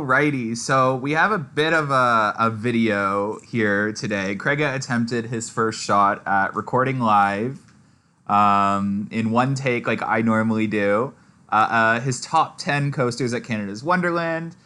Alrighty, so we have a bit of a video here today. Crega attempted his first shot at recording live in one take like I normally do. His top 10 coasters at Canada's Wonderland.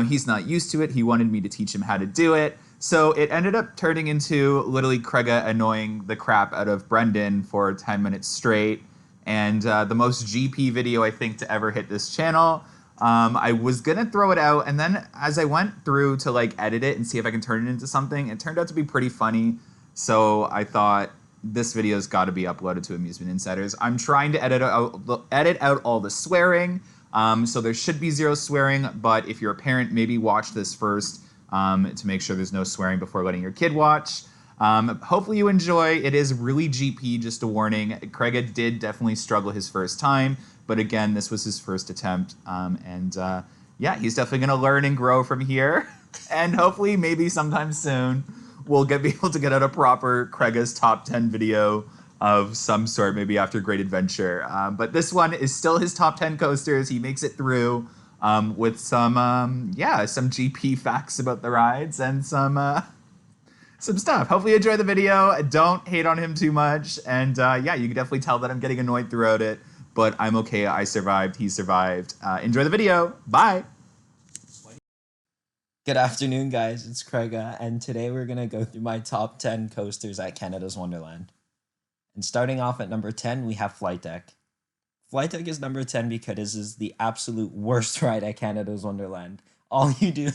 He's not used to it. He wanted me to teach him how to do it. So it ended up turning into literally Crega annoying the crap out of Brendon for 10 minutes straight. And the most GP video I think to ever hit this channel. I was gonna throw it out, and then as I went through to like edit it and see if I can turn it into something, it turned out to be pretty funny. So I thought this video's got to be uploaded to Amusement Insiders. I'm trying to edit out all the swearing, so there should be zero swearing. But if you're a parent, maybe watch this first to make sure there's no swearing before letting your kid watch. Hopefully you enjoy. It is really GP, just a warning. Crega did definitely struggle his first time. But again, this was his first attempt, yeah, he's definitely going to learn and grow from here. And hopefully, maybe sometime soon, we'll be able to get out a proper Crega's top 10 video of some sort, maybe after Great Adventure. But this one is still his top 10 coasters. He makes it through with some GP facts about the rides and some stuff. Hopefully you enjoy the video. Don't hate on him too much. And yeah, you can definitely tell that I'm getting annoyed throughout it. But I'm okay. I survived. He survived. Enjoy the video. Bye. Good afternoon, guys. It's Crega, and today we're going to go through my top 10 coasters at Canada's Wonderland. And starting off at number 10, we have Flight Deck. Flight Deck is number 10 because this is the absolute worst ride at Canada's Wonderland. All you do...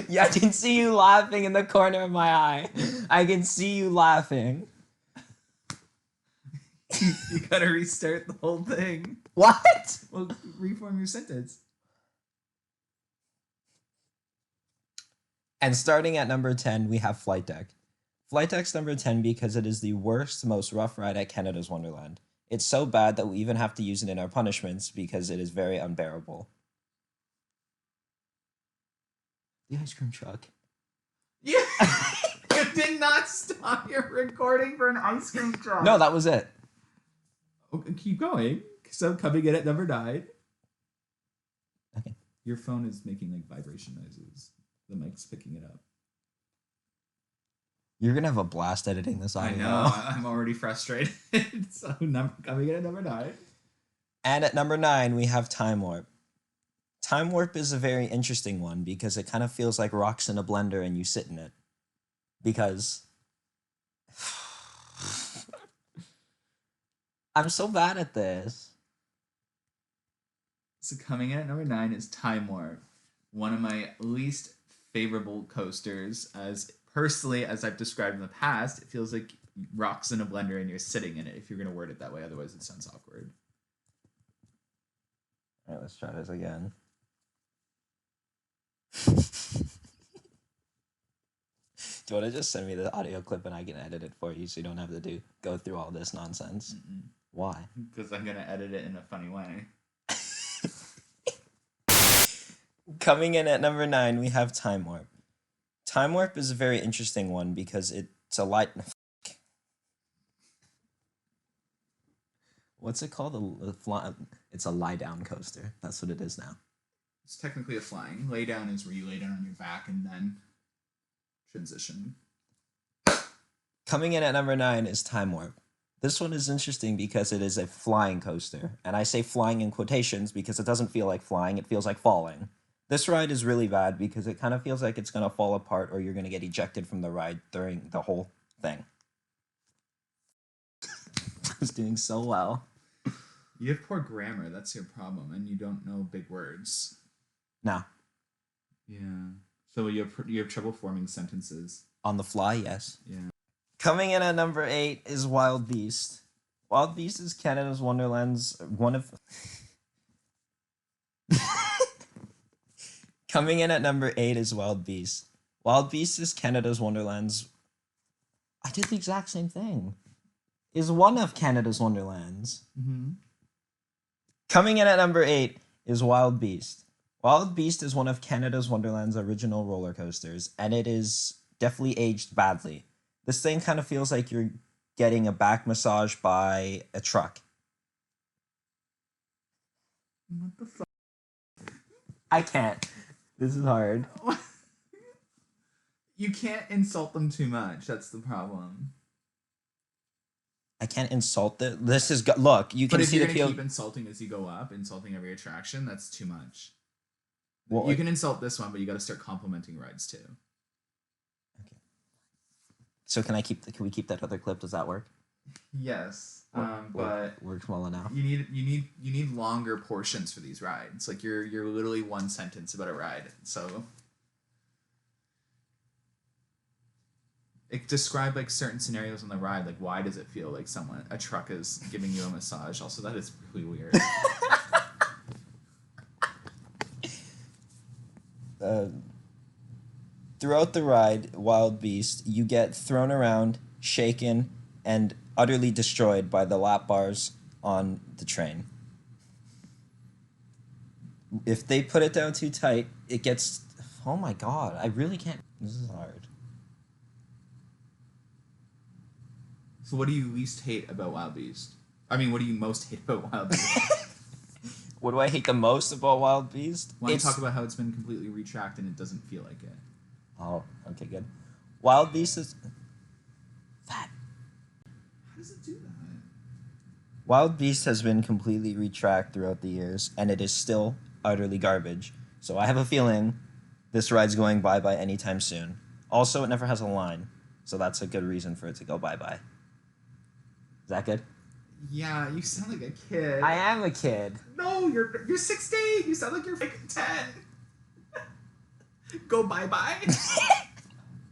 Yeah, I can see you laughing in the corner of my eye. I can see you laughing. You gotta restart the whole thing. What? Well, reform your sentence. And starting at number 10, we have Flight Deck. Flight Deck's number 10 because it is the worst, most rough ride at Canada's Wonderland. It's so bad that we even have to use it in our punishments because it is very unbearable. The ice cream truck. Yeah. You did not stop your recording for an ice cream truck. No, that was it. Okay, keep going. So coming in at number 9. Okay. Your phone is making like vibration noises. The mic's picking it up. You're going to have a blast editing this audio. I know. I'm already frustrated. So coming in at number 9. And at number 9, we have Time Warp. Time Warp is a very interesting one because it kind of feels like rocks in a blender and you sit in it. Because... I'm so bad at this. So coming in at number 9 is Time Warp. One of my least favorable coasters. As personally, as I've described in the past, it feels like rocks in a blender and you're sitting in it if you're going to word it that way. Otherwise, it sounds awkward. All right, let's try this again. Do you want to just send me the audio clip and I can edit it for you so you don't have to go through all this nonsense? Mm-mm. Why? Because I'm going to edit it in a funny way. Coming in at number 9, we have Time Warp. Time Warp is a very interesting one because it's a light... What's it called? It's a lie-down coaster. That's what it is now. It's technically a flying. Lay down is where you lay down on your back and then transition. Coming in at number 9 is Time Warp. This one is interesting because it is a flying coaster. And I say flying in quotations because it doesn't feel like flying, it feels like falling. This ride is really bad because it kind of feels like it's going to fall apart or you're going to get ejected from the ride during the whole thing. I was doing so well. You have poor grammar, that's your problem, and you don't know big words. No. Yeah. So you have trouble forming sentences. On the fly, yes. Yeah. Coming in at number 8 is Wild Beast. Wild Beast is Canada's Wonderland's one of... Coming in at number 8 is Wild Beast. Wild Beast is Canada's Wonderland's... I did the exact same thing. Is one of Canada's Wonderlands. Mm-hmm. Coming in at number 8 is Wild Beast. Wild Beast is one of Canada's Wonderland's original roller coasters, and it is definitely aged badly. This thing kind of feels like you're getting a back massage by a truck. What the fuck? I can't. This is hard. You can't insult them too much. That's the problem. I can't insult it. This is look. You But can if see you're the gonna PO. keep insulting as you go up, insulting every attraction, that's too much. Well, you can insult this one, but you got to start complimenting rides too. Okay. So can we keep that other clip? Does that work? Yes, but works well enough. You need longer portions for these rides. Like you're literally one sentence about a ride. So describe like certain scenarios on the ride. Like why does it feel like a truck is giving you a massage? Also, that is really weird. Throughout the ride, Wild Beast, you get thrown around, shaken, and utterly destroyed by the lap bars on the train. If they put it down too tight, it gets... Oh my god, I really can't... This is hard. So what do you least hate about Wild Beast? I mean, what do you most hate about Wild Beast? What do I hate the most about Wild Beast? Why don't you talk about how it's been completely retracked and it doesn't feel like it? Oh, okay, good. Wild Beast is... That. How does it do that? Wild Beast has been completely retracked throughout the years, and it is still utterly garbage. So I have a feeling this ride's going bye-bye anytime soon. Also, it never has a line, so that's a good reason for it to go bye-bye. Is that good? Yeah, you sound like a kid. I am a kid. No, you're 16. You sound like you're like 10. Go bye-bye.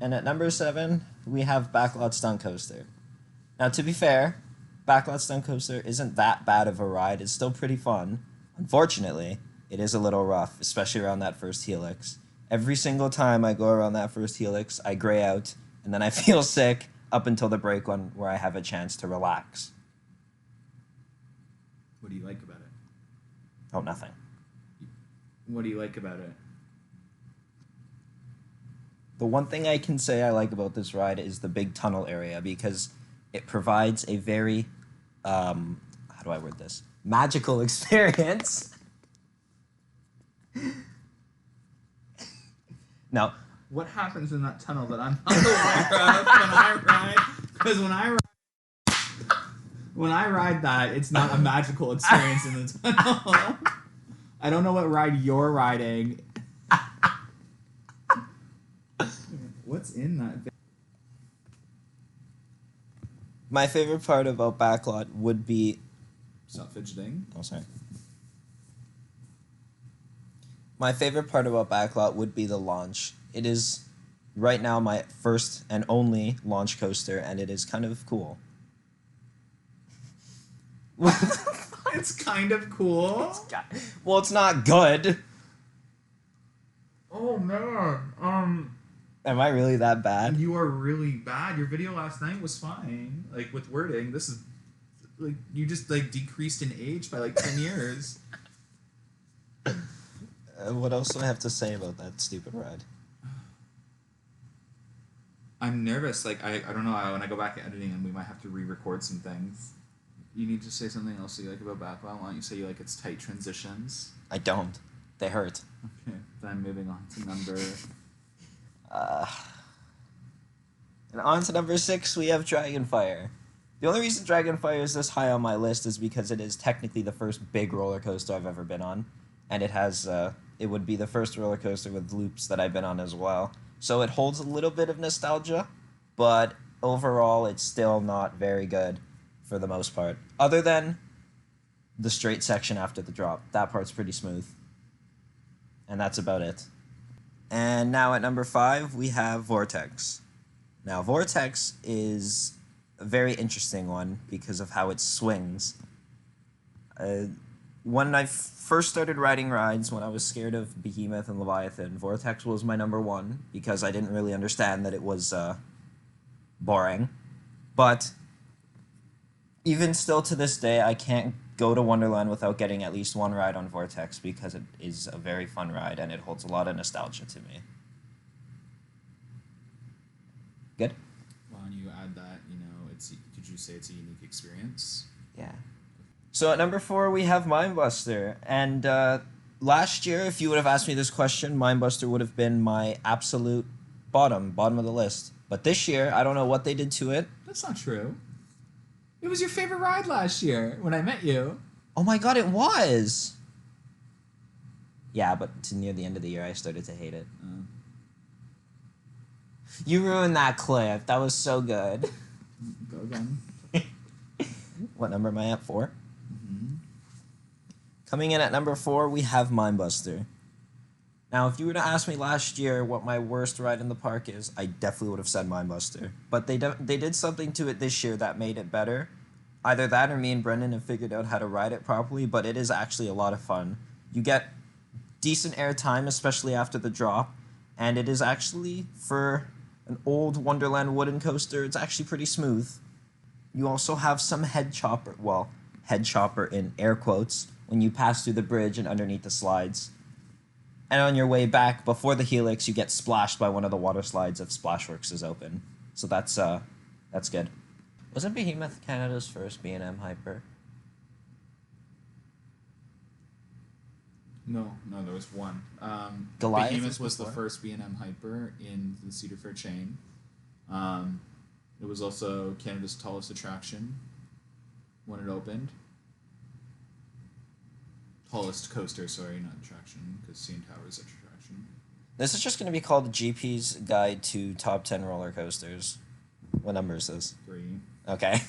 And at number 7, we have Backlot Stunt Coaster. Now, to be fair, Backlot Stunt Coaster isn't that bad of a ride. It's still pretty fun. Unfortunately, it is a little rough, especially around that first helix. Every single time I go around that first helix, I gray out, and then I feel sick up until the break one where I have a chance to relax. What do you like about it? Oh, nothing. What do you like about it? The one thing I can say I like about this ride is the big tunnel area because it provides a very, how do I word this? Magical experience. Now, what happens in that tunnel that I'm not aware of when I ride? Because when I ride that, it's not a magical experience in the tunnel. I don't know what ride you're riding. What's in that? my favorite part about Backlot would be... Stop fidgeting. Oh, sorry. My favorite part about Backlot would be the launch. It is right now my first and only launch coaster, and it is kind of cool. It's kind of cool. Well, it's not good. Oh man. Am I really that bad? You are really bad. Your video last night was fine. Like with wording, this is like you just like decreased in age by like 10 years. What else do I have to say about that stupid ride? I'm nervous. Like I don't know. When I go back to editing, and we might have to re-record some things. You need to say something else you like about Backlot. Why don't you say you like its tight transitions? I don't. They hurt. Okay. Then moving on to number. And on to number 6, we have Dragonfire. The only reason Dragonfire is this high on my list is because it is technically the first big roller coaster I've ever been on, and it has it would be the first roller coaster with loops that I've been on as well. So it holds a little bit of nostalgia, but overall it's still not very good for the most part. Other than the straight section after the drop. That part's pretty smooth. And that's about it. And now at number 5, we have Vortex. Now, Vortex is a very interesting one because of how it swings. When I first started riding rides, when I was scared of Behemoth and Leviathan, Vortex was my number 1 because I didn't really understand that it was boring. But even still to this day, I can't go to Wonderland without getting at least one ride on Vortex because it is a very fun ride and it holds a lot of nostalgia to me. Good? Why don't you add that, did you say it's a unique experience? Yeah. So at number 4, we have MINEBUSTer. And Last year, if you would have asked me this question, MINEBUSTER would have been my absolute bottom of the list. But this year, I don't know what they did to it. That's not true. It was your favorite ride last year when I met you. Oh my god, it was! Yeah, but near the end of the year, I started to hate it. You ruined that clip. That was so good. Go again. What number am I at? 4? Mm-hmm. Coming in at number 4, we have MINEBUSTER. Now, if you were to ask me last year what my worst ride in the park is, I definitely would have said MINEBUSTER. But they did something to it this year that made it better. Either that or me and Brendon have figured out how to ride it properly, but it is actually a lot of fun. You get decent air time, especially after the drop, and it is actually, for an old Wonderland wooden coaster, it's actually pretty smooth. You also have some head chopper in air quotes, when you pass through the bridge and underneath the slides. And on your way back, before the helix, you get splashed by one of the water slides if Splashworks is open. So that's good. Wasn't Behemoth Canada's first B&M Hyper? No, there was one. Goliath Behemoth was before? the first B&M Hyper in the Cedar Fair chain. It was also Canada's tallest attraction when it opened. Tallest coaster, sorry, not attraction, because CN Tower is such attraction. This is just going to be called GP's Guide to Top 10 Roller Coasters. What number is this? 3. Okay.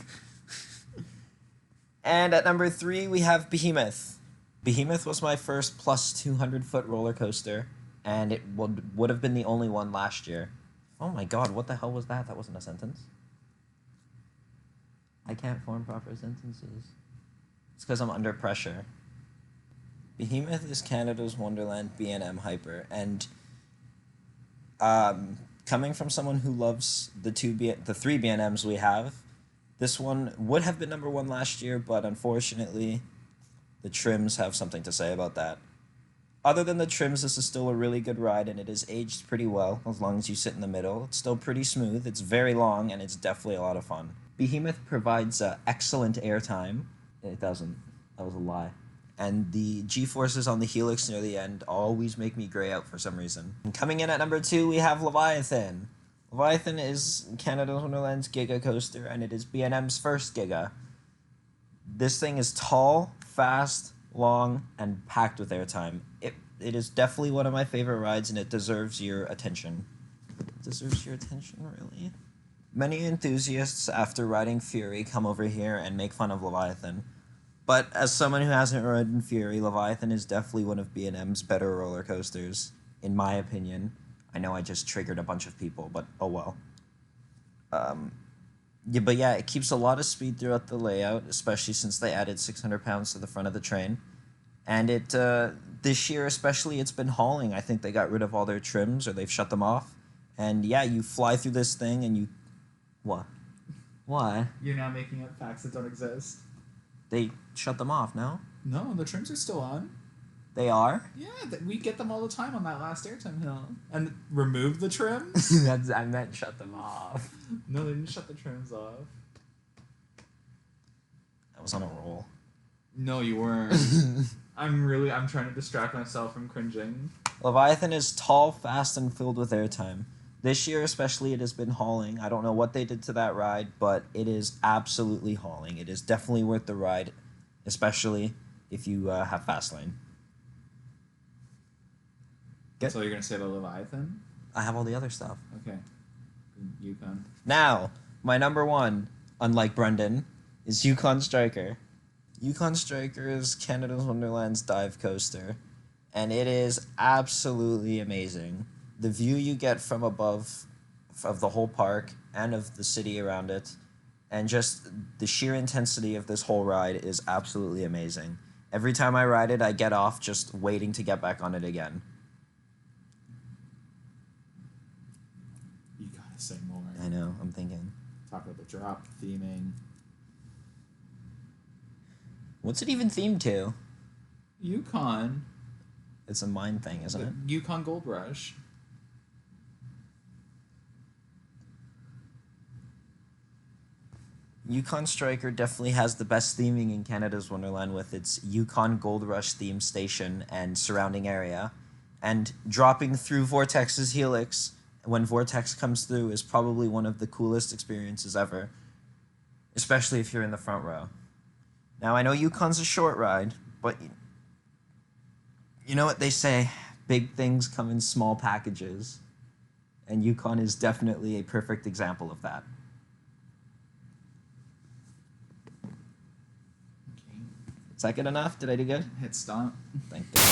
And at number 3, we have Behemoth. Behemoth was my first plus 200-foot roller coaster, and it would have been the only one last year. Oh my god, what the hell was that? That wasn't a sentence. I can't form proper sentences. It's because I'm under pressure. Behemoth is Canada's Wonderland B&M Hyper, and coming from someone who loves the 3 B&Ms we have, this one would have been number 1 last year, but unfortunately, the trims have something to say about that. Other than the trims, this is still a really good ride, and it is aged pretty well, as long as you sit in the middle. It's still pretty smooth, it's very long, and it's definitely a lot of fun. Behemoth provides excellent airtime. It doesn't. That was a lie. And the G-forces on the helix near the end always make me gray out for some reason. And coming in at number 2, we have Leviathan. Leviathan is Canada's Wonderland's Giga coaster, and it is B&M's first Giga. This thing is tall, fast, long, and packed with airtime. It is definitely one of my favorite rides, and it deserves your attention. It deserves your attention, really? Many enthusiasts, after riding Fury, come over here and make fun of Leviathan. But as someone who hasn't ridden Fury, Leviathan is definitely one of B&M's better roller coasters, in my opinion. I know I just triggered a bunch of people, but oh well. Yeah, it keeps a lot of speed throughout the layout, especially since they added 600 pounds to the front of the train. And this year especially, it's been hauling. I think they got rid of all their trims, or they've shut them off. And yeah, you fly through this thing and you... What? Why? You're now making up facts that don't exist. They shut them off, no? No, the trims are still on. They are? Yeah, we get them all the time on that last airtime hill. And remove the trims? I meant shut them off. No, they didn't shut the trims off. I was on a roll. No, you weren't. I'm trying to distract myself from cringing. Leviathan is tall, fast, and filled with airtime. This year especially, it has been hauling. I don't know what they did to that ride, but it is absolutely hauling. It is definitely worth the ride, especially if you have fast lane. That's all you're going to say about Leviathan? I have all the other stuff. Okay. Yukon. Now, my number 1, unlike Brendon, is Yukon Striker. Yukon Striker is Canada's Wonderland's dive coaster, and it is absolutely amazing. The view you get from above of the whole park and of the city around it, and just the sheer intensity of this whole ride is absolutely amazing. Every time I ride it, I get off just waiting to get back on it again. You gotta say more. I know, I'm thinking. Talk about the drop, theming. What's it even themed to? Yukon. It's a mine thing, isn't it? Yukon Gold Rush. Yukon Striker definitely has the best theming in Canada's Wonderland with its Yukon Gold Rush theme station and surrounding area. And dropping through Vortex's helix when Vortex comes through is probably one of the coolest experiences ever, especially if you're in the front row. Now, I know Yukon's a short ride, but you know what they say, big things come in small packages, and Yukon is definitely a perfect example of that. Okay. Is that good enough? Did I do good? Hit stop. Thank you.